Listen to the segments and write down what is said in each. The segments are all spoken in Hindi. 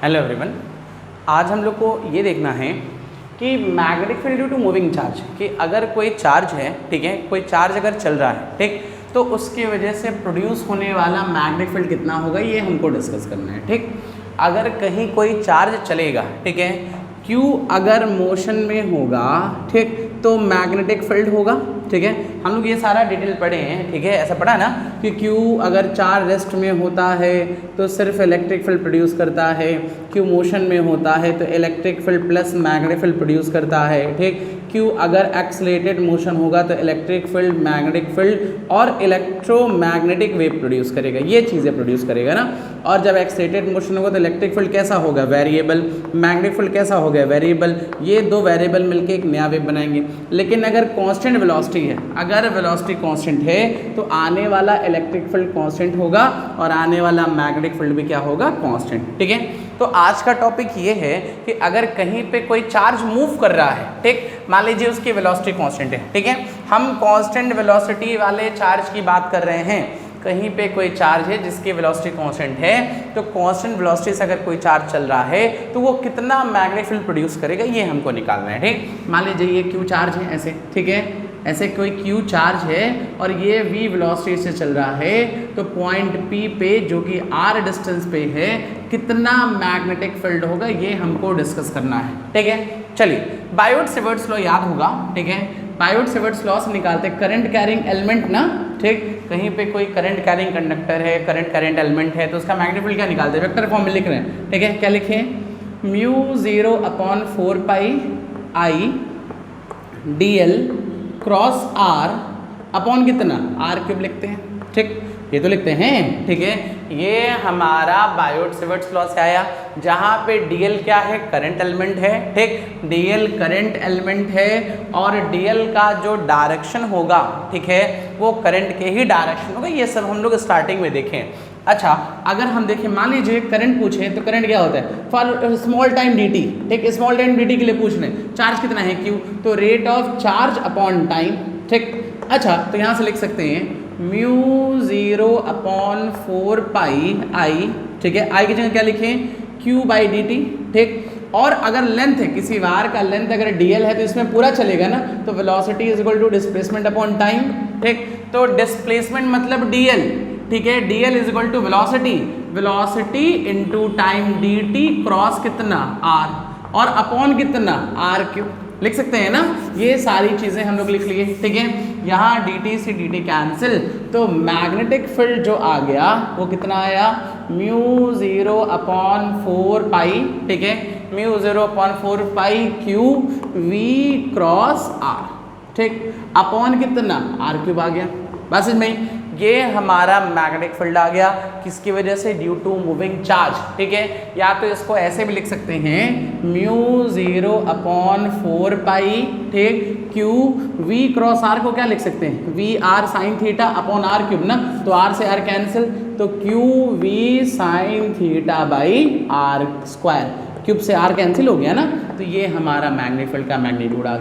हेलो एवरीवन, आज हम लोग को ये देखना है कि magnetic field due to moving charge, कि अगर कोई चार्ज है, ठीक है, कोई चार्ज अगर चल रहा है, ठीक, तो उसकी वजह से प्रोड्यूस होने वाला मैग्नेटिक फील्ड कितना होगा, ये हमको डिस्कस करना है। ठीक, अगर कहीं कोई चार्ज चलेगा, ठीक है, Q अगर मोशन में होगा, ठीक, तो मैग्नेटिक फील्ड होगा। ठीक है, हम लोग ये सारा डिटेल पढ़े हैं, ठीक है, ऐसा पढ़ा ना कि Q अगर चार्ज रेस्ट में होता है तो सिर्फ इलेक्ट्रिक फील्ड प्रोड्यूस करता है, Q मोशन में होता है तो electric field plus magnetic field produce करता है। ठीक, Q अगर एक्सलेटेड मोशन होगा तो इलेक्ट्रिक फील्ड, मैग्नेटिक फील्ड और इलेक्ट्रोमैग्नेटिक वेव प्रोड्यूस करेगा, ये चीज़ें प्रोड्यूस करेगा ना। और जब एक्सलेटेड मोशन होगा तो इलेक्ट्रिक फील्ड कैसा होगा, वेरिएबल, मैग्नेटिक फील्ड कैसा होगा, वेरिएबल, ये दो वेरिएबल मिलके एक नया वेव बनाएंगे। लेकिन अगर कांस्टेंट वेलोसिटी है, अगर वेलोसिटी कांस्टेंट है तो आने वाला इलेक्ट्रिक फील्ड कांस्टेंट होगा और आने वाला मैग्नेटिक फील्ड भी क्या होगा, कांस्टेंट। ठीक है, तो आज का टॉपिक ये है कि अगर कहीं पे कोई चार्ज मूव कर रहा है, ठीक, मान लीजिए उसकी वेलोसिटी कांस्टेंट है, ठीक है, हम कांस्टेंट वेलोसिटी वाले चार्ज की बात कर रहे हैं। कहीं पे कोई चार्ज है जिसकी वेलोसिटी कांस्टेंट है, तो कांस्टेंट वेलोसिटी से अगर कोई चार्ज चल रहा है तो वो कितना मैग्नेटिक फील्ड प्रोड्यूस करेगा, ये हमको निकालना है। ठीक, मान लीजिए ये Q चार्ज है ऐसे, ठीक है, ऐसे कोई Q चार्ज है और ये V वेलोसिटी से चल रहा है, तो पॉइंट P पे जो कि R डिस्टेंस पे है कितना मैग्नेटिक फील्ड होगा, ये हमको डिस्कस करना है। ठीक है, चलिए बायोट-सेवर्ट्स लॉ याद होगा, ठीक है, बायोट-सेवर्ट्स लॉ से निकालते करंट कैरिंग एलिमेंट ना। ठीक, कहीं पे कोई करंट कैरिंग कंडक्टर है, करंट एलिमेंट है, तो उसका मैग्नेटिक फील्ड क्या निकालते हैं, वेक्टर फॉर्म में लिख रहे हैं। ठीक है, क्या लिखें, μ0/4πI dl cross r upon कितना, r³ लिखते हैं। ठीक, ये तो लिखते हैं। ठीक है, ये हमारा बायोट-सेवर्ट्स लॉ से आया, जहाँ पे dl क्या है, करंट एलिमेंट है। ठीक, dl करंट एलिमेंट है और dl का जो डायरेक्शन होगा, ठीक है, वो करंट के ही डायरेक्शन होगा। ये सब हम लोग स्टार्टिंग में देखें। अच्छा, अगर हम देखें, मान लीजिए करंट पूछे तो करंट क्या होता है, फॉर स्मॉल टाइम dt, ठीक, स्मॉल टाइम dt के लिए पूछ रहे हैं चार्ज कितना है Q, तो rate of charge upon time. ठीक, अच्छा, तो यहाँ से लिख सकते हैं μ0/4πI, ठीक है, I की जगह क्या लिखें, Q/dt। ठीक, और अगर लेंथ है, किसी वायर का लेंथ अगर dl है तो इसमें पूरा चलेगा ना, तो velocity is equal to displacement upon time. ठीक, तो डिस्प्लेसमेंट मतलब dl, ठीक है, dl is equal to velocity, velocity into time dt cross कितना r और अपॉन कितना r³ लिख सकते हैं ना। ये सारी चीज़ें हम लोग लिख लिए। ठीक है, यहाँ dt से dt कैंसिल, तो मैग्नेटिक फील्ड जो आ गया वो कितना आया, μ0/4π, ठीक है, μ0/4π Q v क्रॉस r, ठीक, अपॉन कितना r³ आ गया। बस इसमें ये हमारा मैग्नेटिक फील्ड आ गया, किसकी वजह से, ड्यू टू मूविंग चार्ज। ठीक है, या तो इसको ऐसे भी लिख सकते हैं μ0/4π, ठीक, Q v क्रॉस r को क्या लिख सकते हैं, v r sine theta upon r³ ना, तो r से r कैंसिल, तो Q v साइन थीटा/r², क्यूब से r कैंसिल हो गया ना, तो ये हमारा मैग्नेटिक फील्ड का मैग्नीट्यूड आ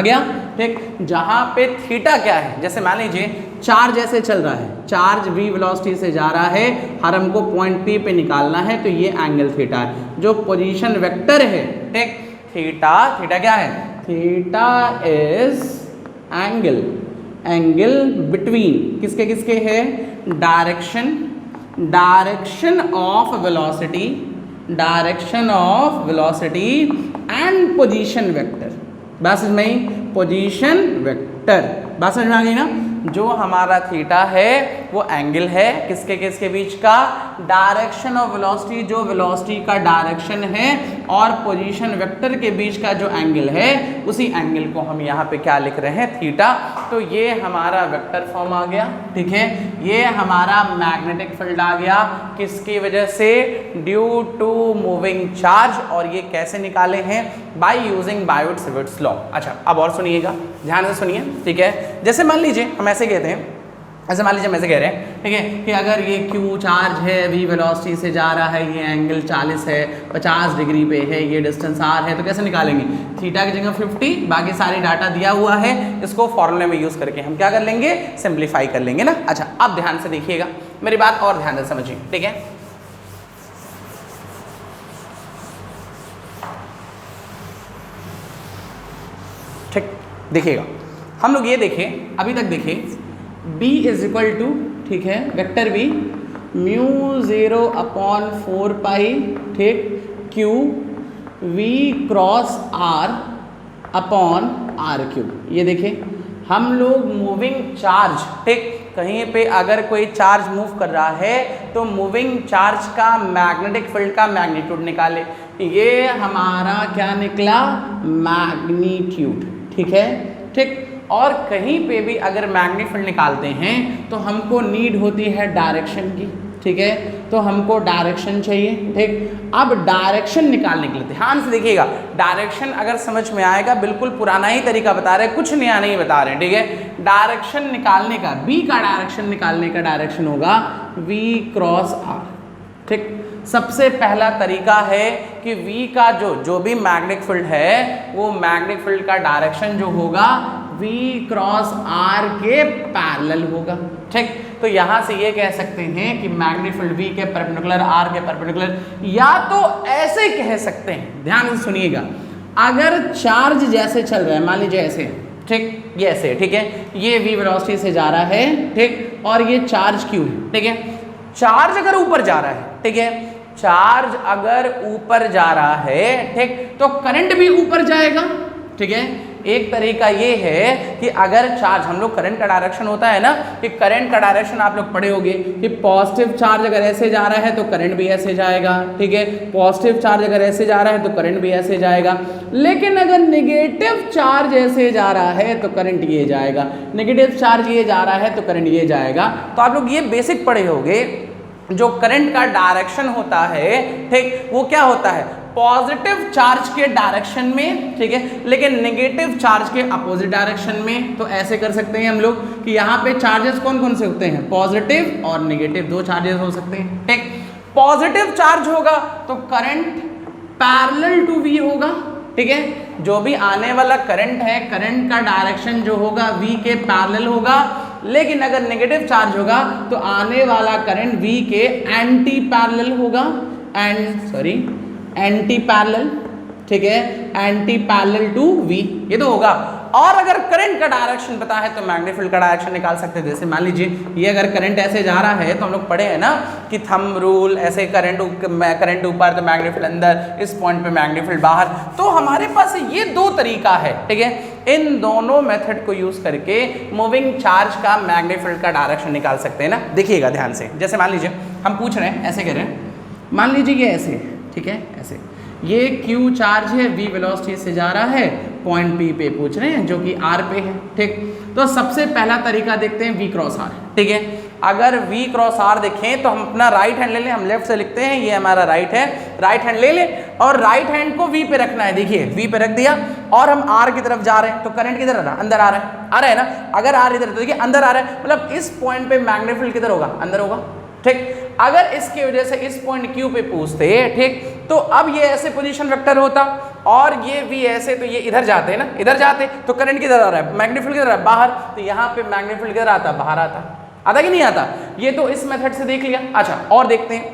गया। ठीक, जहाँ पे थीटा क्या है, जैसे मान लीजिए चार्ज ऐसे चल रहा है, चार्ज v वेलोसिटी से जा रहा है और हमको पॉइंट P पे निकालना है, तो ये एंगल थीटा है। जो पोजीशन वेक्टर है, ठीक, थीटा क्या है, थीटा इज एंगल बिटवीन किसके है, direction of velocity and position vector. बस इसमें पोजीशन वेक्टर, बस समझ में आ गई ना। जो हमारा थीटा है वो एंगल है किसके बीच का, डायरेक्शन ऑफ वेलोसिटी, जो वेलोसिटी का डायरेक्शन है और पोजीशन वेक्टर के बीच का जो एंगल है, उसी एंगल को हम यहाँ पे क्या लिख रहे हैं, थीटा। तो ये हमारा वेक्टर फॉर्म आ गया। ठीक है, ये हमारा मैग्नेटिक फील्ड आ गया, किसकी वजह से, ड्यू टू मूविंग चार्ज। और ये कैसे निकाले हैं, बाय यूजिंग बायोट-सेवर्ट्स लॉ। अच्छा, अब और सुनिएगा, ध्यान से सुनिए। ठीक है, जैसे मान लीजिए हम ऐसे कहते हैं, ऐसे मान लीजिए हम ऐसे कह रहे हैं, ठीक है, कि अगर ये Q चार्ज है, v वेलोसिटी से जा रहा है, ये एंगल 40 है, 50 डिग्री पे है, ये डिस्टेंस r है, तो कैसे निकालेंगे, थीटा की जगह 50, बाकी सारी डाटा दिया हुआ है, इसको फॉर्मूले में यूज़ करके हम क्या कर लेंगे, सिंप्लीफाई कर लेंगे ना। अच्छा, अब ध्यान से देखिएगा, मेरी बात और ध्यान से समझिए। ठीक है, देखिएगा हम लोग ये देखें, अभी तक देखें B इज इक्वल टू, ठीक है, वेक्टर B μ0/4π, ठीक, Q V cross R upon R3। ये देखें हम लोग मूविंग चार्ज, ठीक, कहीं पे अगर कोई चार्ज मूव कर रहा है तो मूविंग चार्ज का मैग्नेटिक फील्ड का मैग्नीट्यूड निकाले। ये हमारा क्या निकला, मैग्नीट्यूड, ठीक है, ठीक। और कहीं पे भी अगर मैग्नेटिक फील्ड निकालते हैं तो हमको नीड होती है डायरेक्शन की, ठीक है, तो हमको डायरेक्शन चाहिए, ठीक। अब डायरेक्शन निकालने के लिए ध्यान से देखिएगा, डायरेक्शन अगर समझ में आएगा, बिल्कुल पुराना ही तरीका बता रहे हैं, कुछ नया नहीं बता रहे हैं, ठीक है। डायरेक्शन निकालने का, बी का डायरेक्शन निकालने का डायरेक्शन होगा V क्रॉस R, ठीक। सबसे पहला तरीका है कि V का जो भी मैग्नेटिक फील्ड है वो मैग्नेटिक फील्ड का डायरेक्शन जो होगा V क्रॉस R के पैरेलल होगा, ठीक। तो यहां से ये कह सकते हैं कि मैग्नेटिक फील्ड V के परपेंडिकुलर R के परपेंडिकुलर, या तो ऐसे कह सकते हैं, ध्यान से सुनिएगा, अगर चार्ज जैसे चल रहा है, मान लीजिए ऐसे, ठीक, ये ऐसे, ठीक है, ये V वेलोसिटी से जा रहा है, ठीक, और ये चार्ज Q है, ठीक है। चार्ज अगर ऊपर जा रहा है, ठीक है, चार्ज अगर ऊपर जा रहा है, ठीक, तो करंट भी ऊपर जाएगा, ठीक है। एक तरीका ये है कि अगर चार्ज, हम लोग करंट का डायरेक्शन होता है ना, कि करंट का डायरेक्शन आप लोग पढ़े होंगे कि पॉजिटिव चार्ज अगर ऐसे जा रहा है तो करंट भी ऐसे जाएगा, ठीक है, पॉजिटिव चार्ज अगर ऐसे जा रहा है तो करंट भी ऐसे जाएगा। लेकिन अगर नेगेटिव चार्ज ऐसे जा रहा है तो करंट ये जाएगा, नेगेटिव चार्ज ये जा रहा है तो करंट ये जाएगा। तो आप लोग ये बेसिक पढ़े होंगे, जो करंट का डायरेक्शन होता है, ठीक, वो क्या होता है, पॉजिटिव चार्ज के डायरेक्शन में, ठीक है, लेकिन नेगेटिव चार्ज के अपोजिट डायरेक्शन में। तो ऐसे कर सकते हैं हम लोग कि यहाँ पे चार्जेस कौन कौन से होते हैं, पॉजिटिव और नेगेटिव, दो चार्जेस हो सकते हैं, ठीक। पॉजिटिव चार्ज होगा तो करंट पैरेलल टू V होगा, ठीक है, जो भी आने वाला करंट है, करंट का डायरेक्शन जो होगा V के पैरेलल होगा। लेकिन अगर नेगेटिव चार्ज होगा तो आने वाला करंट V के एंटी पैरेलल होगा, एंटी पैरेलल, ठीक है, एंटी पैरेलल टू V, ये तो होगा। और अगर करंट का डायरेक्शन पता है तो मैग्नेटिक फील्ड का डायरेक्शन निकाल सकते हैं। जैसे मान लीजिए ये अगर करंट ऐसे जा रहा है तो हम लोग पढ़े हैं ना कि थंब रूल, ऐसे करंट ऊपर तो मैग्नेटिक फील्ड अंदर, इस पॉइंट पे मैग्नेटिक फील्ड बाहर। तो हमारे पास ये दो तरीका है, ठीक है, इन दोनों मेथड को यूज करके मूविंग चार्ज का मैग्नेटिक फील्ड का डायरेक्शन निकाल सकते हैं ना। देखिएगा ध्यान से, जैसे मान लीजिए हम पूछ रहे हैं, ऐसे कह रहे हैं, मान लीजिए ये ऐसे, ठीक है, ऐसे ये Q चार्ज है, V वेलोसिटी से जा रहा है, पॉइंट P पे पूछ रहे हैं जो कि R पे है, ठीक। तो सबसे पहला तरीका देखते हैं V क्रॉस R, ठीक है। अगर V क्रॉस R देखें तो हम अपना राइट हैंड ले लें, हम लेफ्ट से लिखते हैं, ये हमारा राइट है, राइट हैंड ले लें और राइट हैंड को V पे रखना है। देखिए V पे रख दिया और हम R की तरफ जा रहे हैं, तो करंट किधर आ रहा है, अंदर आ रहा है ना। अगर R इधर, तो देखिए अंदर आ रहा है, मतलब इस पॉइंट पे मैग्नेटिक फील्ड किधर होगा, अंदर होगा, ठीक। अगर इसकी वजह से इस पॉइंट Q पे पूछते, ठीक, तो अब ये ऐसे पोजीशन वेक्टर होता और ये V ऐसे, तो ये इधर जाते हैं ना, इधर जाते तो करंट किधर आ रहा है, मैग्नेटिक फील्ड किधर आ रहा है, बाहर। तो यहाँ पे मैग्नेटिक फील्ड किधर आता, बाहर आता कि नहीं आता। ये तो इस मेथड से देख लिया। अच्छा और देखते हैं,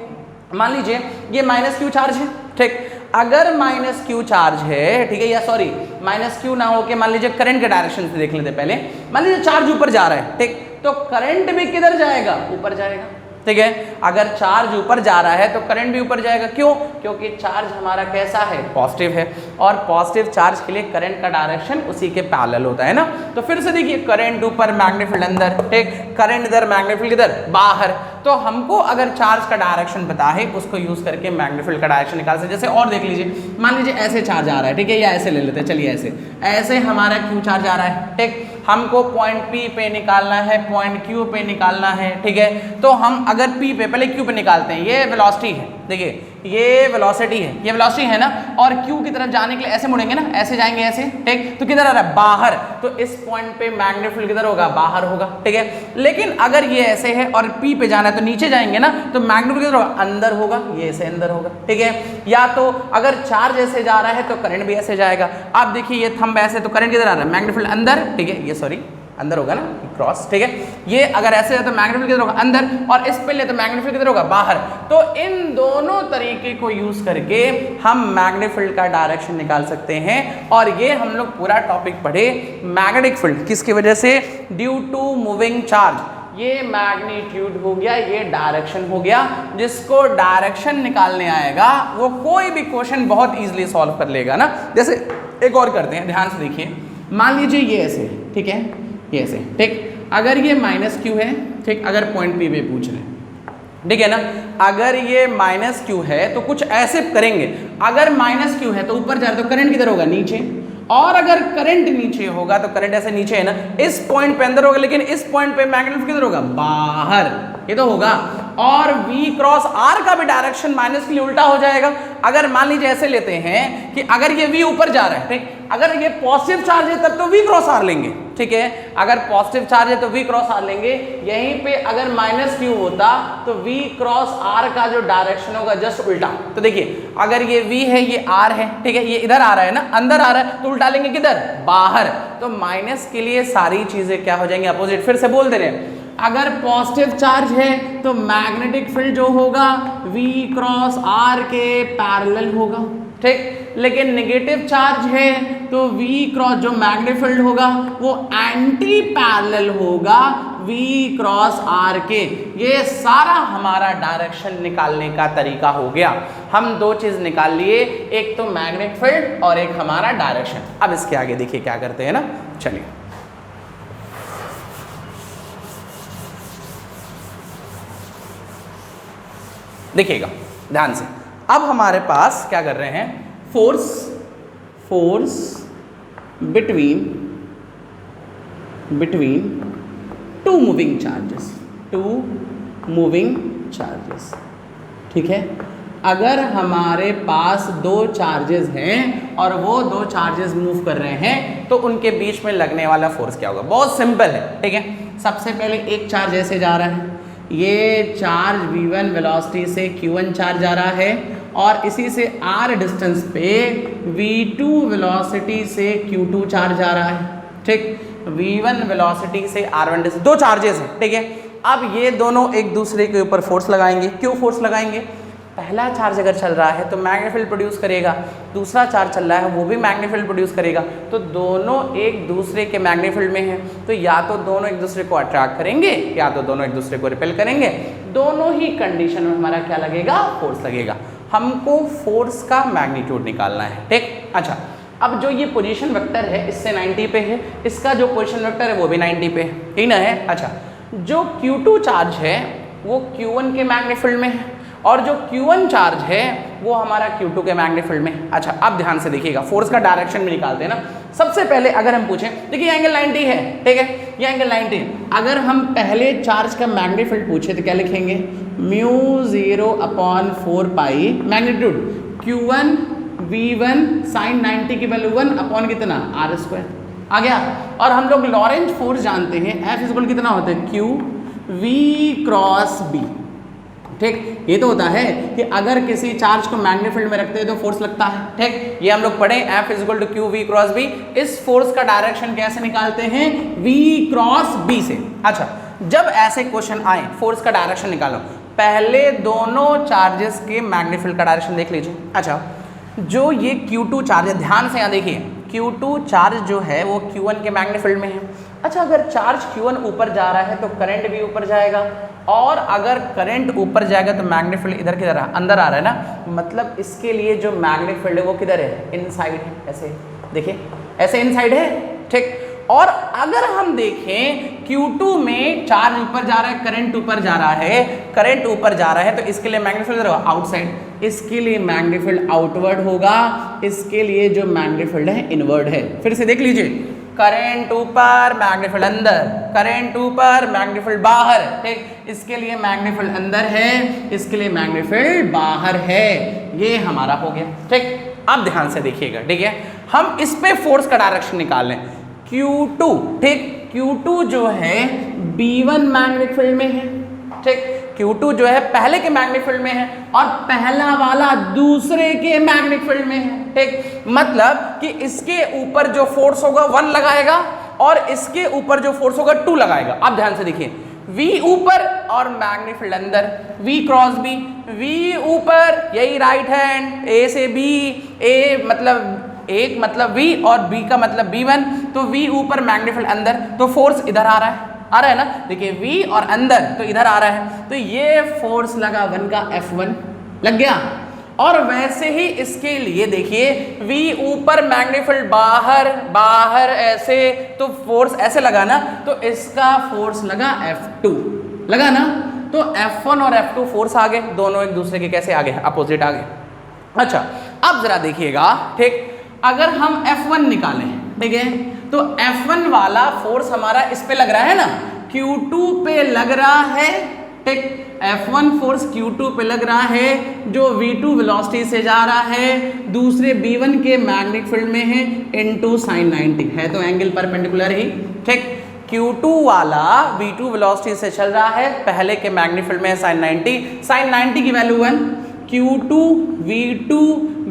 मान लीजिए ये -Q चार्ज है, ठीक। अगर -Q चार्ज है, ठीक है, या सॉरी -Q ना हो के मान लीजिए करंट के डायरेक्शन से देख लेते पहले। मान लीजिए चार्ज ऊपर जा रहा है, ठीक, तो करंट भी किधर जाएगा, ऊपर जाएगा, ठीक है। अगर चार्ज ऊपर जा रहा है तो करंट भी ऊपर जाएगा, क्यों, क्योंकि चार्ज हमारा कैसा है, पॉजिटिव है, और पॉजिटिव चार्ज के लिए करंट का डायरेक्शन उसी के पैरेलल होता है ना। तो फिर से देखिए, करंट ऊपर, मैग्नेटिक फील्ड अंदर, ठीक, करंट इधर, मैग्नेटिक फील्ड इधर, बाहर। तो हमको अगर चार्ज का डायरेक्शन पता है उसको यूज करके मैग्नेटिक फील्ड का डायरेक्शन निकाल सकते। जैसे और देख लीजिए, मान लीजिए ऐसे चार्ज आ रहा है, ठीक है, या ऐसे ले लेते हैं, चलिए ऐसे हमारा Q चार्ज आ रहा है, ठीक। हमको पॉइंट P पे निकालना है, पॉइंट Q पे निकालना है, ठीक है। तो हम अगर P पे, पहले Q पे निकालते हैं। ये वेलोसिटी है, देखिए ये वेलोसिटी है, ये वेलोसिटी है ना, और Q की तरफ जाने के लिए ऐसे मुड़ेंगे ना, ऐसे जाएंगे ऐसे, ठीक, तो किधर आ रहा है, बाहर। तो इस पॉइंट पे मैग्नेटिक फील्ड किधर होगा, बाहर होगा, ठीक है। लेकिन अगर ये ऐसे है और P पे जाना है तो नीचे जाएंगे ना, तो मैग्नेटिक फील्ड किधर होगा, अंदर होगा, ये ऐसे अंदर होगा, ठीक है। या तो अगर चार्ज ऐसे जा रहा है तो करंट भी ऐसे जाएगा। आप देखिए ये थंब ऐसे, तो करंट किधर आ रहा है, मैग्नेटिक फील्ड अंदर, ठीक है, ये सॉरी अंदर होगा ना, क्रॉस, ठीक है। ये अगर ऐसे है तो मैग्नेटिक फील्ड किधर होगा, अंदर, और इस पे ले तो मैग्नेटिक फील्ड किधर होगा, बाहर। तो इन दोनों तरीके को यूज करके हम मैग्नेटिक फील्ड का डायरेक्शन निकाल सकते हैं। और ये हम लोग पूरा टॉपिक पढ़े मैग्नेटिक फील्ड किसकी वजह से, ड्यू टू मूविंग चार्ज। ये मैग्नीट्यूड हो गया, ये डायरेक्शन हो गया। जिसको डायरेक्शन निकालने आएगा वो कोई भी क्वेश्चन बहुत इजीली सॉल्व कर लेगा ना। जैसे एक और करते हैं, ध्यान से देखिए, मान लीजिए ये ऐसे, ठीक है, ये ऐसे, ठीक, अगर ये माइनस क्यू है, ठीक, अगर पॉइंट पी पे पूछ रहे हैं, ठीक है ना, अगर ये माइनस क्यू है तो कुछ ऐसे करेंगे, अगर माइनस क्यू है तो ऊपर जा रहा है तो करंट किधर होगा, नीचे, और अगर करंट नीचे होगा तो करंट ऐसे नीचे है ना, इस पॉइंट पे अंदर होगा, लेकिन इस पॉइंट पे मैग्नेटिक किधर होगा, बाहर, ये तो होगा। और V क्रॉस R का भी डायरेक्शन माइनस के लिए उल्टा हो जाएगा। अगर मान लीजिए ऐसे लेते हैं कि अगर ये V ऊपर जा रहा है, ठीक, अगर ये पॉजिटिव चार्ज है तब तो V क्रॉस R लेंगे, ठीक है, अगर पॉजिटिव चार्ज है तो V क्रॉस R लेंगे। यहीं पे अगर माइनस Q होता तो V क्रॉस R का जो डायरेक्शन होगा जस्ट उल्टा। तो देखिए अगर ये V है, ये R है, ठीक है, ये इधर आ रहा है ना, अंदर आ रहा है, तो उल्टा लेंगे किधर, बाहर। तो माइनस के लिए सारी चीजें क्या हो जाएंगी, अपोजिट। फिर से बोल दे रहे हैं, अगर पॉजिटिव चार्ज है तो मैग्नेटिक फील्ड जो होगा V क्रॉस R के पैरेलल होगा, ठीक, लेकिन नेगेटिव चार्ज है तो V क्रॉस जो मैग्नेटिक फील्ड होगा वो एंटी पैरेलल होगा V क्रॉस R के। ये सारा हमारा डायरेक्शन निकालने का तरीका हो गया। हम दो चीज निकाल लिए, एक तो मैग्नेटिक फील्ड और एक हमारा डायरेक्शन। अब इसके आगे देखिए क्या करते हैं ना, चलिए देखिएगा ध्यान से। अब हमारे पास क्या कर रहे हैं, force between two moving charges, ठीक है। अगर हमारे पास दो चार्जेस हैं और वो दो चार्जेस मूव कर रहे हैं तो उनके बीच में लगने वाला फोर्स क्या होगा, बहुत सिंपल है, ठीक है। सबसे पहले एक चार्ज ऐसे जा रहा है, ये चार्ज v1 वेलोसिटी से q1 चार्ज जा रहा है, और इसी से r डिस्टेंस पे v2 वेलोसिटी से q2 चार्ज जा रहा है, ठीक। v1 वेलोसिटी से r1 डिस्टेंस, दो चार्जेस हैं, ठीक है। अब ये दोनों एक दूसरे के ऊपर फोर्स लगाएंगे। क्यों फोर्स लगाएंगे, पहला चार्ज अगर चल रहा है तो मैग्नेटिक फील्ड प्रोड्यूस करेगा, दूसरा चार्ज चल रहा है वो भी मैग्नेटिक फील्ड प्रोड्यूस करेगा, तो दोनों एक दूसरे के मैग्नेटिक फील्ड में हैं, तो या तो दोनों एक दूसरे को अट्रैक्ट करेंगे या तो दोनों एक दूसरे को रिपेल करेंगे। दोनों ही कंडीशन में हमारा क्या लगेगा, फोर्स लगेगा। हमको फोर्स का मैग्नीट्यूड निकालना है, ठीक। अच्छा, अब जो ये पोजीशन वेक्टर है इससे 90 पे है, इसका जो पोजीशन वेक्टर है वो भी 90 पे है, ठीक ना है। अच्छा, जो Q2 चार्ज है वो Q1 के मैग्नेटिक फील्ड में है और जो Q1 चार्ज है वो हमारा Q2 के मैग्नेटिक फील्ड में। अच्छा, अब ध्यान से देखिएगा, फोर्स का डायरेक्शन भी निकालते हैं ना। सबसे पहले अगर हम पूछें, देखिए एंगल 90 है, ठीक है, ये एंगल 90 है। अगर हम पहले चार्ज का मैग्नेटिक फील्ड पूछे तो क्या लिखेंगे, μ0/4 पाई मैग्नीट्यूड Q1 V1 sin 90 की वैल्यू 1 कितना, r² आ गया। और हम लोग लॉरेंज फोर्स जानते हैं, F इक्वल कितना होता है, Q V क्रॉस B, ठीक। ये तो होता है कि अगर किसी चार्ज को मैग्नेटिक फील्ड में रखते हैं तो फोर्स लगता है, ठीक। ये हम लोग पढ़े, F equal to Q V cross B। इस फोर्स का डायरेक्शन कैसे निकालते हैं, V क्रॉस B से। अच्छा, जब ऐसे क्वेश्चन आए फोर्स का डायरेक्शन निकालो, पहले दोनों चार्जेस के मैग्नेटिक फील्ड का डायरेक्शन देख लीजिए। अच्छा, जो ये Q2 चार्ज है, ध्यान से यहाँ देखिए, Q2 चार्ज जो है वो Q1 के मैग्नेटिक फील्ड में है। अच्छा, अगर चार्ज Q1 ऊपर जा रहा है तो करंट भी ऊपर जाएगा, और अगर करंट ऊपर जाएगा तो मैग्नेटिक फील्ड इधर किधर अंदर आ रहा है ना, मतलब इसके लिए जो मैग्नेटिक फील्ड है वो किधर है, इनसाइड है। ऐसे देखिए, ऐसे इनसाइड है, ठीक। और अगर हम देखें Q2 में चार्ज ऊपर जा रहा है, करंट ऊपर जा रहा है, करंट ऊपर जा रहा है, तो इसके लिए मैग्नेटिक फील्ड होगा आउटसाइड, इसके लिए मैग्नेटिक फील्ड आउटवर्ड होगा, इसके लिए जो मैग्नेटिक फील्ड है इनवर्ड है। फिर से देख लीजिए, करंट ऊपर मैग्नेटिक फील्ड अंदर, करंट ऊपर मैग्नेटिक फील्ड बाहर, ठीक। इसके लिए मैग्नेटिक फील्ड अंदर है, इसके लिए मैग्नेटिक फील्ड बाहर है। ये हमारा हो गया, ठीक। अब ध्यान से देखिएगा, ठीक है, हम इस पे फोर्स का डायरेक्शन निकाल लें। Q2, ठीक, Q2 जो है B1 मैग्नेटिक फील्ड में है, ठीक। Q2 जो है पहले के मैग्नेटिक फील्ड में है और पहला वाला दूसरे के मैग्नेटिक फील्ड में है, ठीक। मतलब कि इसके ऊपर जो फोर्स होगा 1 लगाएगा और इसके ऊपर जो फोर्स होगा 2 लगाएगा। अब ध्यान से देखिए, V ऊपर और मैग्नेटिक फील्ड अंदर, V क्रॉस B, V ऊपर यही राइट हैंड A से B, A मतलब एक मतलब V और B का मतलब B1, तो V ऊपर मैग्नेटिक फील्ड अंदर, तो फोर्स इधर आ रहा है ना, देखिए V और अंदर तो इधर आ रहा है, तो ये फोर्स लगा 1 का F1 लग गया। और वैसे ही इसके लिए देखिए V ऊपर मैग्नेटिक फील्ड बाहर ऐसे, तो फोर्स ऐसे लगा ना, तो इसका फोर्स लगा F2 लगा ना, तो F1 और F2 फोर्स आ गए, दोनों एक दूसरे के कैसे आ गए, अपोजिट आ गए। अच्छा अब जरा देखिएगा, ठीक, अगर हम F1 निकालें, ठीक है, तो F1 वाला फोर्स हमारा इस पे लग रहा है ना, Q2 पे लग रहा है, ठीक, F1 फोर्स Q2 पे लग रहा है जो V2 वेलोसिटी से जा रहा है, दूसरे B1 के मैग्नेटिक फील्ड में है, इनटू sin 90 है, तो एंगल परपेंडिकुलर ही, ठीक। Q2 वाला V2 वेलोसिटी से चल रहा है, पहले के मैग्नेटिक फील्ड में है sin 90 की वैल्यू 1, Q2 V2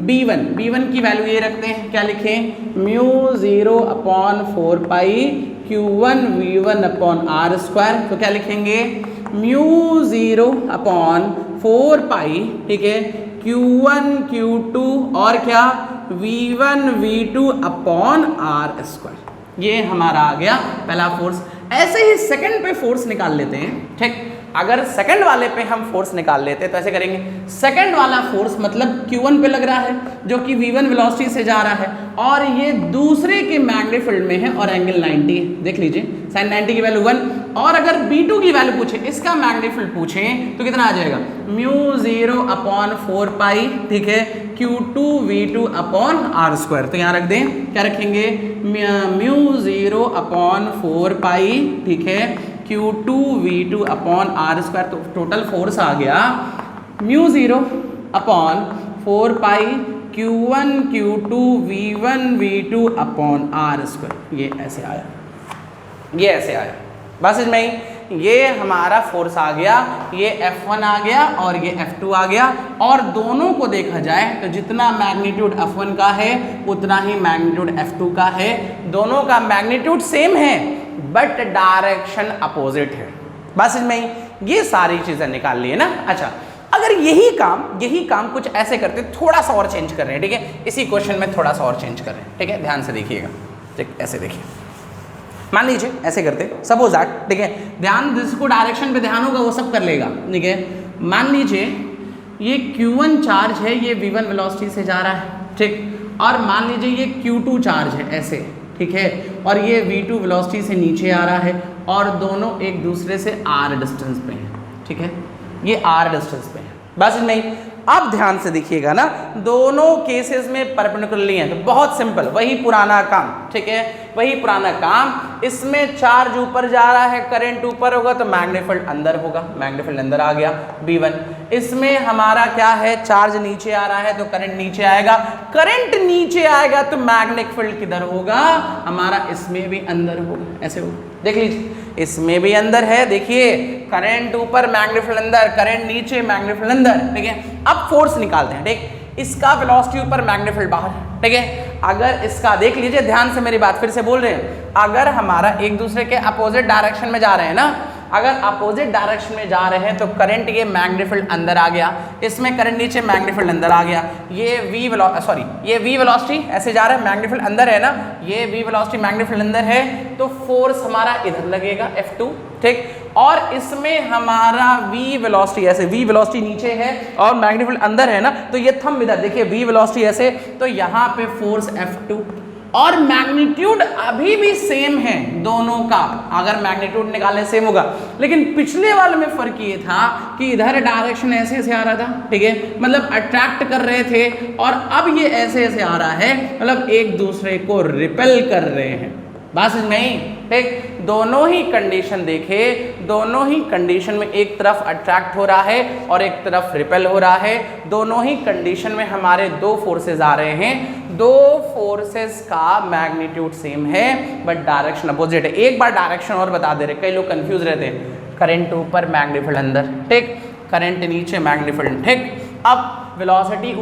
B1 की वैल्यू ये रखते हैं, क्या लिखें, μ0/4 पाई Q1 V1/r², तो क्या लिखेंगे, μ0/4 पाई, ठीक है, Q1 Q2 और क्या V1 V2/r², ये हमारा आ गया पहला फोर्स। ऐसे ही सेकंड पे फोर्स निकाल लेते हैं, ठीक, अगर सेकंड वाले पे हम फोर्स निकाल लेते हैं तो ऐसे करेंगे, सेकंड वाला फोर्स मतलब Q1 पे लग रहा है जो कि V1 वेलोसिटी से जा रहा है, और ये दूसरे के मैग्नेटिक फील्ड में है और एंगल 90 है, देख लीजिए sin 90 की वैल्यू 1, और अगर B2 की वैल्यू पूछे, इसका मैग्नेटिक फील्ड पूछे तो कितना आ जाएगा, μ0/4 पाई, ठीक है, Q2 V2/r², तो यहाँ रख दें, क्या रखेंगे, μ0/4 पाई, ठीक है, Q2 V2/r², तो टोटल फोर्स आ गया μ0/4 pi Q1 Q2 V1 V2/r², ये ऐसे आया, ये ऐसे आया, बस इसमें ही ये हमारा फोर्स आ गया, ये F1 आ गया और ये F2 आ गया, और दोनों को देखा जाए तो जितना मैग्नीट्यूड F1 का है उतना ही मैग्नीट्यूड F2 का है, दोनों का मैग्नीट्यूड सेम है बट डायरेक्शन अपोजिट है, बस इसमें ही ये सारी चीजें निकाल ली है ना। अच्छा, अगर यही काम कुछ ऐसे करते, थोड़ा सा और चेंज कर रहे हैं, ठीक है, इसी क्वेश्चन में थोड़ा सा और चेंज कर रहे हैं, ठीक है, ध्यान से देखिएगा, ठीक, ऐसे देखिए, मान लीजिए ऐसे करते, सपोज दैट, ठीक है, ध्यान जिसको डायरेक्शन पे ध्यान होगा वो सब कर लेगा, ठीक है, मान लीजिए ये Q1 चार्ज है, ये V1 वेलोसिटी से जा रहा है, ठीक, और मान लीजिए ये Q2 चार्ज है ऐसे, ठीक है, और ये V2 वेलोसिटी से नीचे आ रहा है, और दोनों एक दूसरे से r डिस्टेंस पे हैं, ठीक है, ये r डिस्टेंस पे है, बस नहीं। अब ध्यान से देखिएगा ना, दोनों केसेस में परपेंडिकुलरली हैं, तो बहुत सिंपल, वही पुराना काम, ठीक है, वही पुराना काम, इसमें चार्ज ऊपर जा रहा है, करंट ऊपर होगा तो मैग्नेटिक फील्ड अंदर होगा, मैग्नेटिक फील्ड अंदर आ गया B1, इसमें हमारा क्या है, चार्ज नीचे आ रहा है तो करंट नीचे आएगा, करंट नीचे आएगा तो मैग्नेटिक फील्ड किधर होगा, हमारा इसमें भी अंदर होगा, ऐसे होगा, देख लीजिए, इसमें भी अंदर है, देखिए करंट ऊपर मैग्नेटिक फील्ड अंदर, करंट नीचे मैग्नेटिक फील्ड अंदर, ठीक है। अब फोर्स निकालते हैं, ठीक, इसका वेलोसिटी ऊपर मैग्नेटिक फील्ड बाहर, ठीक है, अगर इसका देख लीजिए, ध्यान से मेरी बात फिर से बोल रहे हैं, अगर हमारा एक दूसरे के अपोजिट डायरेक्शन में जा रहे हैं ना, अगर अपोजिट डायरेक्शन में जा रहे हैं तो करंट ये मैग्नेटिक फील्ड अंदर आ गया, इसमें करंट नीचे मैग्नेटिक फील्ड अंदर आ गया, ये V वेलोसिटी ऐसे जा रहा है, मैग्नेटिक फील्ड अंदर है ना, ये V वेलोसिटी मैग्नेटिक फील्ड अंदर है, तो फोर्स हमारा इधर लगेगा F2, ठीक, और इसमें हमारा V वेलोसिटी ऐसे, V वेलोसिटी नीचे है और मैग्नेटिक फील्ड अंदर है ना, तो ये थंब इधर देखिए, V वेलोसिटी ऐसे, तो यहाँ पे फोर्स F2, और मैग्नीट्यूड अभी भी सेम है दोनों का, अगर मैग्नीट्यूड निकालने सेम होगा, लेकिन पिछले वाले में फर्क ये था कि इधर डायरेक्शन ऐसे ऐसे आ रहा था, ठीक है, मतलब अट्रैक्ट कर रहे थे, और अब ये ऐसे ऐसे आ रहा है, मतलब एक दूसरे को रिपेल कर रहे हैं, बस नहीं, ठीक, दोनों ही कंडीशन देखे, दोनों ही कंडीशन में एक तरफ अट्रैक्ट हो रहा है और एक तरफ रिपेल हो रहा है, दोनों ही कंडीशन में हमारे दो फोर्सेस आ रहे हैं, दो फोर्सेस का मैग्नीट्यूड सेम है बट डायरेक्शन अपोजिट है। एक बार डायरेक्शन और बता दे रहे, कई लोग कंफ्यूज रहते हैं, करंट ऊपर मैग्नेटिक फील्ड अंदर, ठीक, करंट नीचे मैग्नेटिक फील्ड, ठीक। अब वेलोसिटी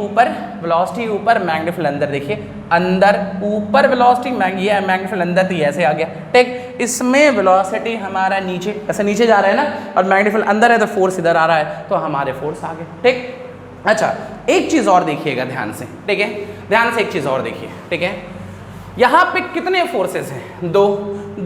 ऊपर मैग्नीफुल अंदर, देखिए अंदर ऊपर वेलोसिटी, ये मैग्नीफुल अंदर थी ऐसे आ गया, ठीक। इसमें वेलोसिटी हमारा नीचे, ऐसे नीचे जा रहा है ना, और मैग्नीफुल अंदर है तो फोर्स इधर आ रहा है, तो हमारे फोर्स आ गए, ठीक। अच्छा, एक चीज़ और देखिएगा ध्यान से, ठीक है, ध्यान से एक चीज़ और देखिए, ठीक है। यहाँ पे कितने फोर्सेस हैं? दो,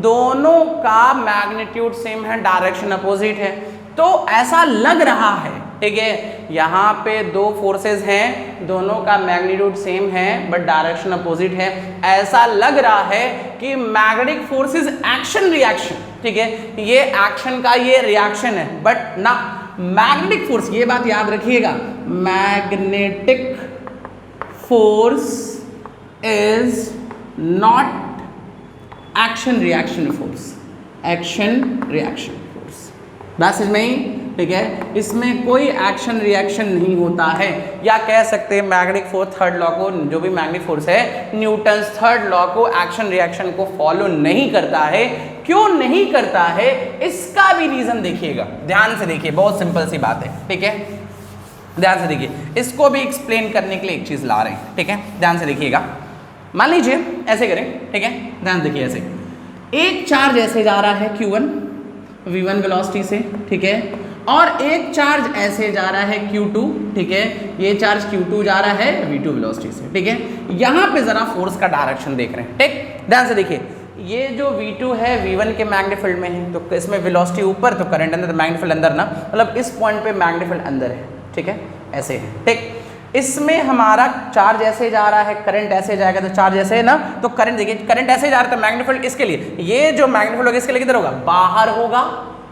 दोनों का मैग्नीट्यूड सेम है, डायरेक्शन अपोजिट है, तो ऐसा लग रहा है, ठीक है, यहाँ पे दो फोर्सेस हैं, दोनों का मैग्नीट्यूड सेम है बट डायरेक्शन अपोजिट है, ऐसा लग रहा है कि magnetic force is action reaction, ठीक है, ये एक्शन का ये रिएक्शन है, बट ना, मैग्नेटिक फोर्स, ये बात याद रखिएगा, magnetic force is not action reaction force, action reaction force, बात समझ में ही, ठीक है, इसमें कोई एक्शन रिएक्शन नहीं होता है, या कह सकते हैं मैग्नेटिक फोर्स थर्ड लॉ को, जो भी मैग्नेटिक फोर्स है न्यूटन्स थर्ड लॉ को एक्शन रिएक्शन को फॉलो नहीं करता है। क्यों नहीं करता है, इसका भी रीजन देखिएगा, ध्यान से देखिए, बहुत सिंपल सी बात है, ठीक है, ध्यान से देखिए, इसको भी एक्सप्लेन करने के लिए एक चीज ला रहे हैं, ठीक है, ध्यान से देखिएगा। मान लीजिए ऐसे करें, ठीक है, ध्यान देखिए, ऐसे एक चार्ज ऐसे जा रहा है Q1 V1 वेलोसिटी से, ठीक है, और एक चार्ज ऐसे जा रहा है Q2, ठीक है, ये चार्ज Q2 जा रहा है V2 वेलोसिटी से, ठीक है। यहाँ पे जरा फोर्स का डायरेक्शन देख रहे हैं, ठीक, ध्यान से देखिए, ये जो V2 है V1 के मैग्नेटिक फील्ड में है, तो इसमें वेलोसिटी ऊपर तो करंट अंदर, तो मैग्नेटिक फील्ड अंदर ना, मतलब इस पॉइंट पे मैग्नेटिक फील्ड अंदर है, ठीक है, ऐसे है, ठीक। इसमें हमारा चार्ज ऐसे जा रहा है, करंट ऐसे जाएगा, तो चार्ज ऐसे है ना, तो करंट देखिए, करंट ऐसे जा रहा है, तो मैग्नेटिक फील्ड इसके लिए, ये जो मैग्नेटिक फील्ड होगा इसके लिए किधर होगा, बाहर होगा,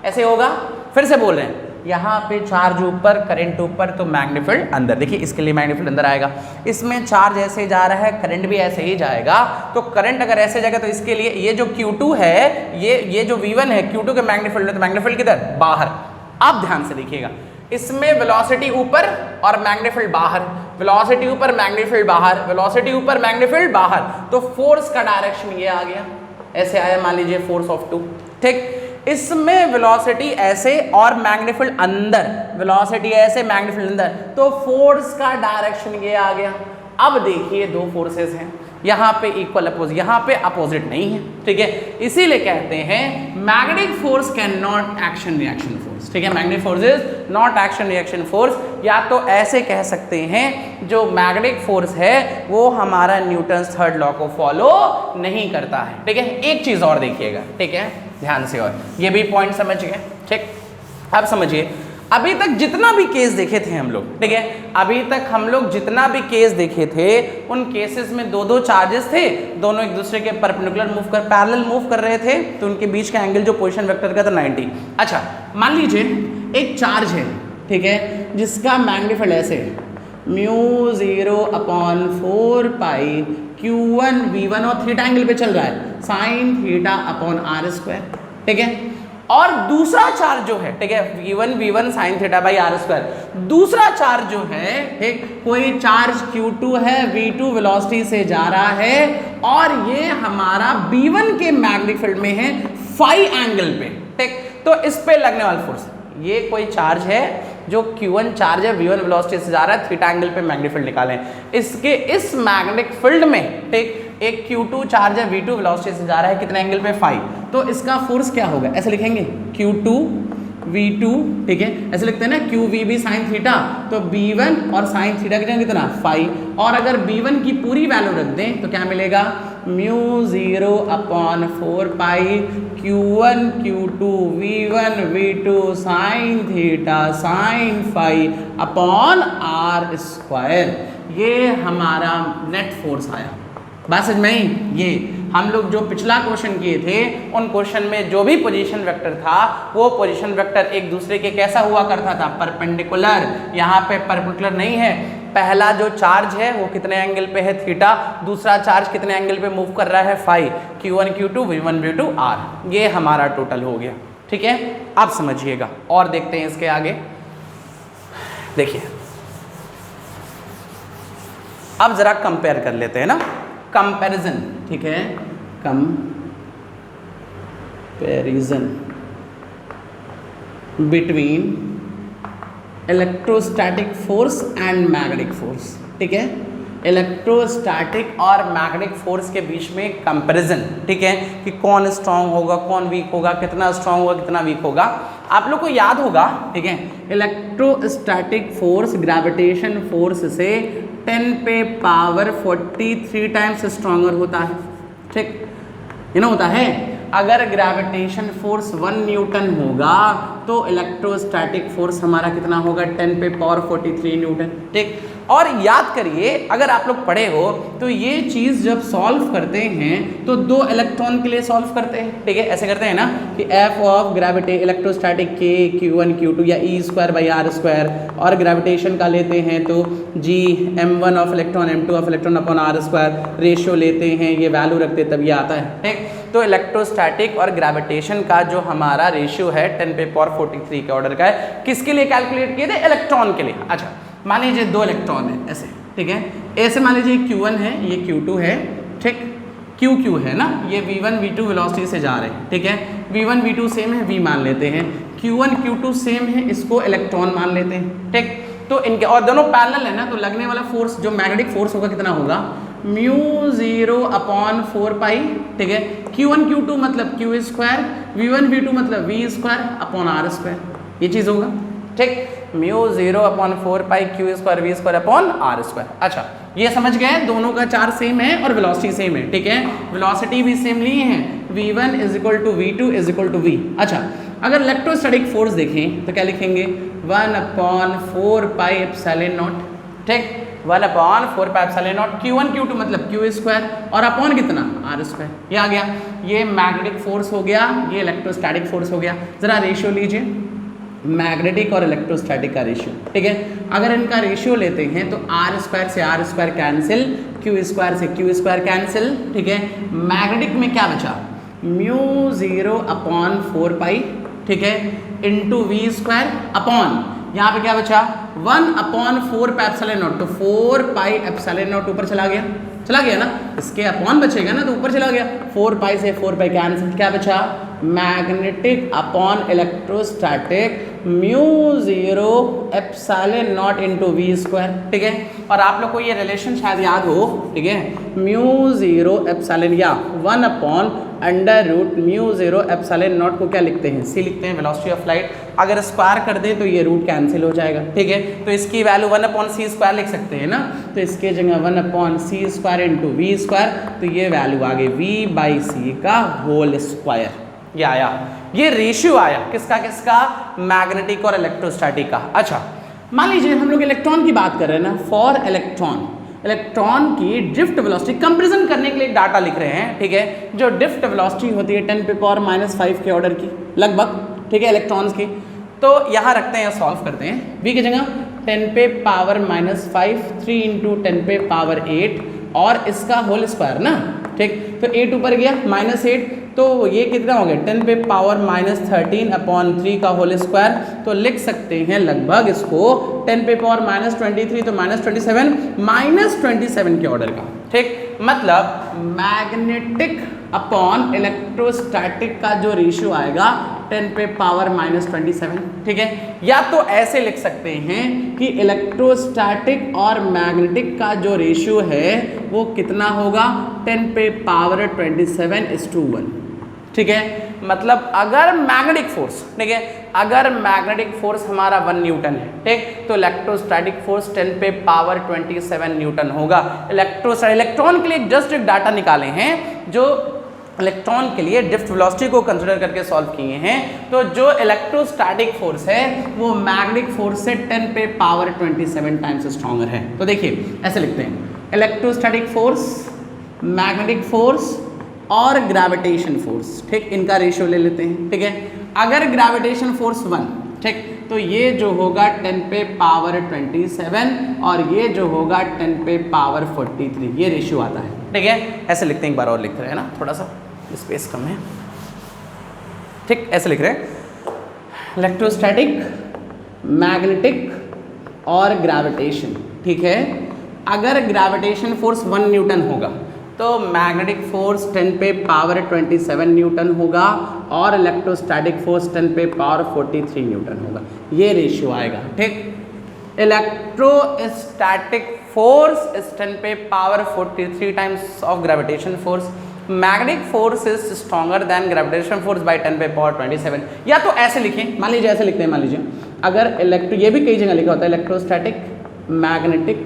ऐसे होगा। फिर से बोल रहे हैं, यहाँ पे चार्ज ऊपर, करंट ऊपर, तो मैग्नेटिक फील्ड अंदर, देखिए इसके लिए मैग्नेटिक फील्ड अंदर आएगा। इसमें चार्ज ऐसे जा रहा है, करंट भी ऐसे ही जाएगा, तो करंट अगर ऐसे जाएगा तो इसके लिए ये जो Q2 है, ये जो V1 है, Q2 के मैग्नेटिक फील्ड है, तो मैग्नेटिक फील्ड किधर, बाहर। अब ध्यान से देखिएगा, इसमें वेलोसिटी ऊपर और मैग्नेटिक फील्ड बाहर, वेलोसिटी ऊपर मैग्नेटिक फील्ड बाहर, वेलोसिटी ऊपर मैग्नेटिक फील्ड बाहर, तो फोर्स का डायरेक्शन ये आ गया, ऐसे आया, मान लीजिए फोर्स ऑफ 2, ठीक। इसमें वेलोसिटी ऐसे और मैग्नेटिक फील्ड अंदर, वेलोसिटी ऐसे मैग्नेटिक फील्ड अंदर, तो फोर्स का डायरेक्शन ये आ गया। अब देखिए दो फोर्सेस हैं, यहाँ पे इक्वल अपोजिट, यहाँ पे अपोजिट नहीं है, ठीक है, इसीलिए कहते हैं magnetic force can not action reaction force, ठीक है, magnetic force is not action reaction force. या तो ऐसे कह सकते हैं, जो मैग्नेटिक फोर्स है वो हमारा न्यूटन्स थर्ड लॉ को फॉलो नहीं करता है, ठीक है। एक चीज और देखिएगा, ठीक है, ध्यान से, और ये भी पॉइंट समझ गए, ठीक। अब समझिए, अभी तक जितना भी केस देखे थे हम लोग, ठीक है, अभी तक हम लोग जितना भी केस देखे थे, उन केसेस में दो दो चार्जेस थे, दोनों एक दूसरे के परपेंडिकुलर पैरेलल मूव कर रहे थे, तो उनके बीच का एंगल जो पोजीशन वेक्टर का था 90। अच्छा, मान लीजिए एक चार्ज है, ठीक है, जिसका मैग्नेटिक फील्ड ऐसे μ0/4 पाई Q1 V1 और थीटा एंगल पे चल रहा है, sin θ/r², ठीक है। और दूसरा चार्ज जो है, ठीक है, V1 sin θ/r², दूसरा चार्ज जो है, ठीक, कोई चार्ज Q2 है, V2 वेलोसिटी से जा रहा है, और ये हमारा B1 के मैग्नेटिक फील्ड में है फाई एंगल पे, ठीक। तो इस पे लगने वाला फोर्स, ये कोई चार्ज है जो Q1 चार्ज है, V1 वेलोसिटी से जा रहा है, थीटा एंगल पे मैग्नेटिक फील्ड निकालें, इसके इस मैग्नेटिक फील्ड में, ठीक, एक Q2 चार्ज है, V2 वेलोसिटी से जा रहा है, कितने एंगल पे, फाई, तो इसका फोर्स क्या होगा, ऐसे लिखेंगे Q2 V2, ठीक है, ऐसे लिखते हैं ना, QVB sin थीटा, तो B1 और sin थीटा कितना, फाई, और अगर B1 की पूरी वैल्यू रख दें तो क्या मिलेगा, μ0/4 pi Q1 Q2 V1 V2 sin theta sin phi upon r², ये हमारा नेट फोर्स आया। बात समझ में आई? ये हम लोग जो पिछला क्वेश्चन किए थे, उन क्वेश्चन में जो भी पोजीशन वेक्टर था, वो पोजीशन वेक्टर एक दूसरे के कैसा हुआ करता था, परपेंडिकुलर। यहाँ पे परपेंडिकुलर नहीं है, पहला जो चार्ज है वो कितने एंगल पे है, थीटा, दूसरा चार्ज कितने एंगल पे मूव कर रहा है, phi, Q1 Q2 V1 V2 R, ये हमारा टोटल हो गया, ठीक है। अब समझिएगा और देखते हैं इसके आगे, देखिए अब जरा कंपेयर कर लेते हैं ना, कंपैरिजन, ठीक है, comparison between electrostatic force and magnetic force, ठीक है, इलेक्ट्रोस्टैटिक और मैग्नेटिक फोर्स के बीच में कंपैरिजन, ठीक है, कि कौन स्ट्रांग होगा कौन वीक होगा, कितना स्ट्रांग होगा कितना वीक होगा। आप लोग को याद होगा, ठीक है, इलेक्ट्रोस्टैटिक फोर्स ग्रेविटेशन फोर्स से 10 पे पावर 43 टाइम्स स्ट्रॉन्गर होता है, ठीक, ये ना होता है। अगर ग्रेविटेशन फोर्स 1 न्यूटन होगा तो इलेक्ट्रोस्टैटिक फोर्स हमारा कितना होगा, 10 पे पावर 43 न्यूटन, ठीक। और याद करिए, अगर आप लोग पढ़े हो तो ये चीज़ जब सॉल्व करते हैं तो 2 इलेक्ट्रॉन के लिए सॉल्व करते हैं, ठीक है, ऐसे करते हैं ना कि एफ ऑफ ग्रेविटी इलेक्ट्रोस्टैटिक के Q1 Q2 या E²/R², और ग्रेविटेशन का लेते हैं तो G M1 of electron M2 of electron upon R², ratio लेते हैं, ये वैल्यू रखते तब ये आता है, ठीक। तो इलेक्ट्रोस्टैटिक और ग्रेविटेशन का जो हमारा रेशियो है 10 पे पावर 43 के ऑर्डर का है, किसके लिए कैलकुलेट किए थे, इलेक्ट्रॉन के लिए। अच्छा, मान लीजिए 2 इलेक्ट्रॉन है ऐसे, ठीक है, ऐसे मान लीजिए Q1 है, ये Q2 है, ठीक, Q है ना, ये V1 V2 वेलोसिटी से जा रहे हैं, ठीक है, V1 V2 सेम है, V मान लेते हैं, Q1 Q2 सेम है, इसको इलेक्ट्रॉन मान लेते हैं, ठीक। तो इनके और दोनों पैरेलल है ना, तो लगने वाला फोर्स जो मैग्नेटिक फोर्स होगा कितना होगा, μ0/4π, ठीक है, Q1 Q2 मतलब Q², V1 V2 मतलब V²/R², ये चीज़ होगा, ठीक, μ0/4π Q² V²/R²। अच्छा, ये समझ गए, दोनों का चार्ज सेम है और वेलोसिटी सेम है, ठीक है, वेलोसिटी भी सेम लिए हैं, V1 = V2 = V। अच्छा, अगर इलेक्ट्रोस्टैटिक फोर्स देखें तो क्या लिखेंगे, 1/4πε0, ठीक, 1/4πε0, Q1 Q2 मतलब Q² और अपॉन कितना, R², ये आ गया। ये मैग्नेटिक फोर्स हो गया, ये इलेक्ट्रोस्टैटिक फोर्स हो गया। जरा रेशियो लीजिए, मैग्नेटिक और इलेक्ट्रोस्टैटिक का रेशियो, ठीक है, अगर इनका रेशियो लेते हैं तो R² से R² कैंसिल, Q² से Q² कैंसिल, ठीक है, मैग्नेटिक में क्या बचा, μ0/4π, ठीक है, इंटू V² अपॉन, यहाँ पे क्या बचा, 1/4πε0, तो 4πε0 ऊपर चला गया ना, इसके अपॉन बचेगा ना, तो ऊपर चला गया, 4π से 4π कैंसिल, क्या बचा, magnetic upon electrostatic μ0ε0 into V², ठीक है। और आप लोग को ये रिलेशन शायद याद हो, ठीक है, μ0ε या 1/√μ0ε0 को क्या लिखते हैं, C लिखते हैं, वेलोसिटी ऑफ लाइट। अगर स्क्वायर कर दें तो ये रूट कैंसिल हो जाएगा, ठीक है, तो इसकी वैल्यू 1/c² लिख सकते हैं ना, तो इसके जगह 1/c² इंटू V², तो ये वैल्यू आ गई V/c का होल स्क्वायर, ये आया, ये रेशियो आया किसका किसका, मैग्नेटिक और इलेक्ट्रोस्टैटिक का। अच्छा, मान लीजिए हम लोग इलेक्ट्रॉन की बात कर रहे हैं ना, फॉर इलेक्ट्रॉन की ड्रिफ्ट वेलोसिटी कंपैरिजन करने के लिए डाटा लिख रहे हैं, ठीक है, जो ड्रिफ्ट वेलोसिटी होती है 10 पे पावर -5 के ऑर्डर की लगभग, ठीक है, इलेक्ट्रॉन्स की। तो यहाँ रखते हैं, सॉल्व करते हैं, v की जगह 10 पे पावर -5, 3 × 10 पे पावर 8 और इसका होल स्क्वायर ना, ठीक, तो 8 ऊपर गया -8, तो ये कितना हो गया, 10 पे पावर -13/3 का होल स्क्वायर, तो लिख सकते हैं लगभग इसको 10 पे पावर -23, तो -27 के ऑर्डर का, ठीक, मतलब मैग्नेटिक अपॉन इलेक्ट्रोस्टैटिक का जो रेशियो आएगा 10 पे पावर -27, ठीक है। या तो ऐसे लिख सकते हैं कि इलेक्ट्रोस्टैटिक और मैग्नेटिक का जो रेशियो है वो कितना होगा, 10 पे पावर 27:1, ठीक है, मतलब अगर मैग्नेटिक फोर्स, ठीक है, अगर मैग्नेटिक फोर्स हमारा 1 न्यूटन है, ठीक, तो इलेक्ट्रोस्टैटिक फोर्स 10 पे पावर 27 न्यूटन होगा। इलेक्ट्रॉन के लिए जस्ट एक डाटा निकाले हैं, जो इलेक्ट्रॉन के लिए ड्रिफ्ट वेलोसिटी को कंसीडर करके सॉल्व किए हैं, तो जो इलेक्ट्रोस्टैटिक फोर्स है वो मैग्नेटिक फोर्स से 10 पे पावर 27 टाइम्स स्ट्रॉन्गर है। तो देखिए ऐसे लिखते हैं, इलेक्ट्रोस्टैटिक फोर्स, मैग्नेटिक फोर्स और ग्रेविटेशन फोर्स, ठीक, इनका रेशियो ले लेते हैं, ठीक है। अगर ग्रेविटेशन फोर्स 1, ठीक, तो ये जो होगा 10 पे पावर 27 और ये जो होगा 10 पे पावर 43, ये रेशियो आता है, ठीक है। ऐसे लिखते हैं, एक बार और लिख रहे हैं ना, थोड़ा सा स्पेस कम है, ठीक, ऐसे लिख रहे हैं, इलेक्ट्रोस्टैटिक, मैग्नेटिक और ग्रेविटेशन, ठीक है। अगर ग्रेविटेशन फोर्स 1 न्यूटन होगा तो मैग्नेटिक फोर्स 10 पे पावर 27 न्यूटन होगा और इलेक्ट्रोस्टैटिक फोर्स 10 पे पावर 43 न्यूटन होगा, ये रेशियो आएगा, ठीक। इलेक्ट्रोस्टैटिक फोर्स इज 10 पे power 43 times of gravitation force, magnetic force is stronger than gravitation force by 10 पे पावर 27। या तो ऐसे लिखें, मान लीजिए ऐसे लिखते हैं, मान लीजिए अगर ये भी कई जगह लिखा होता है इलेक्ट्रोस्टैटिक मैग्नेटिक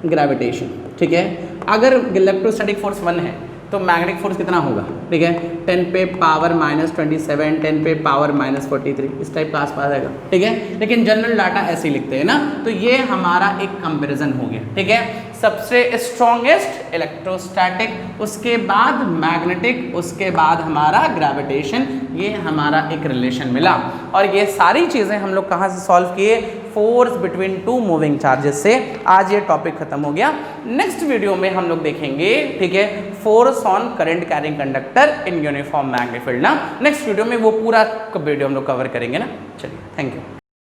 ग्रेविटेशन, ठीक है। अगर इलेक्ट्रोस्टैटिक फोर्स 1 है तो मैग्नेटिक फोर्स कितना होगा, ठीक है, 10 पे पावर -27, 10 पे पावर -43, इस टाइप का आसपास आएगा, ठीक है। लेकिन जनरल डाटा ऐसे ही लिखते हैं ना, तो ये हमारा एक कंपैरिजन हो गया, ठीक है। सबसे स्ट्रॉन्गेस्ट इलेक्ट्रोस्टैटिक, उसके बाद मैग्नेटिक, उसके बाद हमारा ग्रेविटेशन, ये हमारा एक रिलेशन मिला। और ये सारी चीज़ें हम लोग कहाँ से सॉल्व किए, force between two moving charges से। आज ये टॉपिक खत्म हो गया। नेक्स्ट वीडियो में हम लोग देखेंगे, ठीक है, force on current carrying conductor in uniform magnetic field ना। नेक्स्ट वीडियो में वो पूरा वीडियो हम लोग कवर करेंगे ना। चलिए, थैंक यू।